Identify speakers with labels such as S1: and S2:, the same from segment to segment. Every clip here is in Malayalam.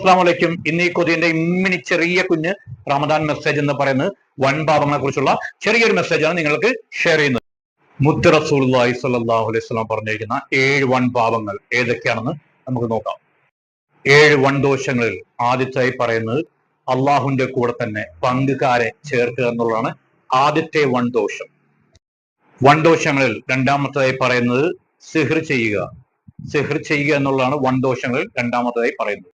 S1: അസ്സാം വലൈക്കും. ഇന്ന് ഈ കൊതിന്റെ ഇമ്മിനി ചെറിയ കുഞ്ഞ് റമദാൻ മെസ്സേജ് എന്ന് പറയുന്നത് വൻ പാപങ്ങളെ കുറിച്ചുള്ള ചെറിയൊരു മെസ്സേജാണ് നിങ്ങൾക്ക് ഷെയർ ചെയ്യുന്നത്. മുത്ത് റസൂലുള്ളാഹി സ്വല്ലല്ലാഹു അലൈഹി വസല്ലം പറഞ്ഞിരിക്കുന്ന 7 വൻ പാപങ്ങൾ ഏതൊക്കെയാണെന്ന് നമുക്ക് നോക്കാം. 7 വൻ ദോഷങ്ങളിൽ ആദ്യത്തായി പറയുന്നത് അള്ളാഹുവിന്റെ കൂടെ തന്നെ പങ്കുകാരെ ചേർക്കുക എന്നുള്ളതാണ് ആദ്യത്തെ വൻ ദോഷം. വൻ ദോഷങ്ങളിൽ രണ്ടാമത്തേതായി പറയുന്നത് സിഹ്ർ ചെയ്യുക എന്നുള്ളതാണ് വൻ ദോഷങ്ങളിൽ രണ്ടാമത്തേതായി പറയുന്നത്.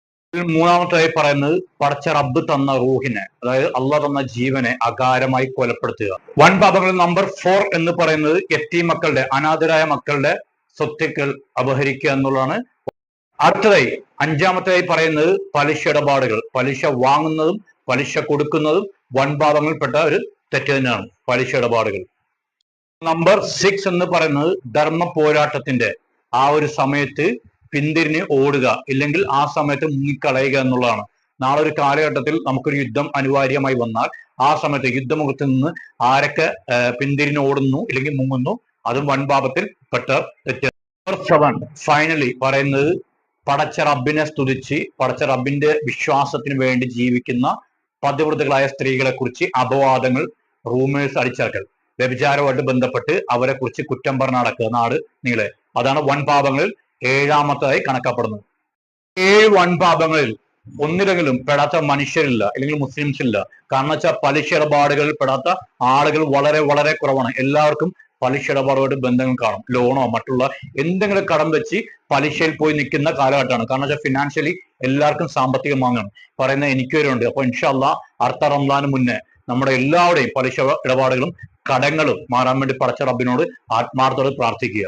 S1: മൂന്നാമതായി പറയുന്നത് പടച്ച റബ്ബ് തന്ന റൂഹിനെ, അതായത് അള്ളാഹ് തന്ന ജീവനെ അകാരമായി കൊലപ്പെടുത്തുക. വൻ പാപങ്ങളിൽ നമ്പർ 4 എന്ന് പറയുന്നത് യത്തീം മക്കളുടെ, അനാഥരായ മക്കളുടെ സ്വത്തുക്കൾ അപഹരിക്കുക എന്നുള്ളതാണ്. അടുത്തതായി അഞ്ചാമത്തേതായി പറയുന്നത് പലിശ ഇടപാടുകൾ. പലിശ വാങ്ങുന്നതും പലിശ കൊടുക്കുന്നതും വൻ പാപങ്ങളിൽപ്പെട്ട ഒരു തെറ്റ് തന്നെയാണ്, പലിശ ഇടപാടുകൾ. നമ്പർ 6 എന്ന് പറയുന്നത് ധർമ്മ പോരാട്ടത്തിന്റെ ആ ഒരു സമയത്ത് പിന്തിരിഞ്ഞ് ഓടുക, ഇല്ലെങ്കിൽ ആ സമയത്ത് മുങ്ങിക്കളയുക എന്നുള്ളതാണ്. നാളെ ഒരു കാലഘട്ടത്തിൽ നമുക്കൊരു യുദ്ധം അനിവാര്യമായി വന്നാൽ ആ സമയത്ത് യുദ്ധമുഖത്ത് നിന്ന് ആരൊക്കെ പിന്തിരിഞ്ഞ് ഓടുന്നു ഇല്ലെങ്കിൽ മുങ്ങുന്നു, അതും വൻ പാപത്തിൽ പെട്ട തെറ്റ്. നമ്പർ 7 ഫൈനലി പറയുന്നത് പടച്ച റബ്ബിനെ സ്തുതിച്ച് പടച്ച റബ്ബിന്റെ വിശ്വാസത്തിന് വേണ്ടി ജീവിക്കുന്ന പതിവ്രതകളായ സ്ത്രീകളെ കുറിച്ച് അപവാദങ്ങൾ, റൂമേഴ്സ് അടിച്ചിറക്കൽ, വ്യഭിചാരവുമായിട്ട് ബന്ധപ്പെട്ട് അവരെ കുറിച്ച് കുറ്റം പറഞ്ഞ് നടക്കുക നാട് നീളെ. അതാണ് വൻ പാപങ്ങളിൽ 7ാമത്തായി കണക്കാക്കപ്പെടുന്നത്. 7 വൻ പാപങ്ങളിൽ ഒന്നിലെങ്കിലും പെടാത്ത മനുഷ്യരില്ല, അല്ലെങ്കിൽ മുസ്ലിംസ് ഇല്ല. കാരണം വെച്ചാൽ പലിശ ഇടപാടുകളിൽ പെടാത്ത ആളുകൾ വളരെ വളരെ കുറവാണ്. എല്ലാവർക്കും പലിശ ഇടപാടുമായിട്ട് ബന്ധങ്ങൾ കാണും. ലോണോ മറ്റുള്ള എന്തെങ്കിലും കടം വെച്ച് പലിശയിൽ പോയി നിൽക്കുന്ന കാലഘട്ടമാണ്. കാരണം വെച്ചാൽ ഫിനാൻഷ്യലി എല്ലാവർക്കും സാമ്പത്തികം വാങ്ങണം. പറയുന്ന എനിക്ക് വരുന്നുണ്ട്. അപ്പൊ ഇൻഷാ അല്ലാഹ് അടുത്ത റംസാന് മുന്നേ നമ്മുടെ എല്ലാവരുടെയും പലിശ ഇടപാടുകളും കടങ്ങളും മാറാൻ വേണ്ടി പടച്ച റബ്ബിനോട് ആത്മാർത്ഥത്തോടെ പ്രാർത്ഥിക്കുക.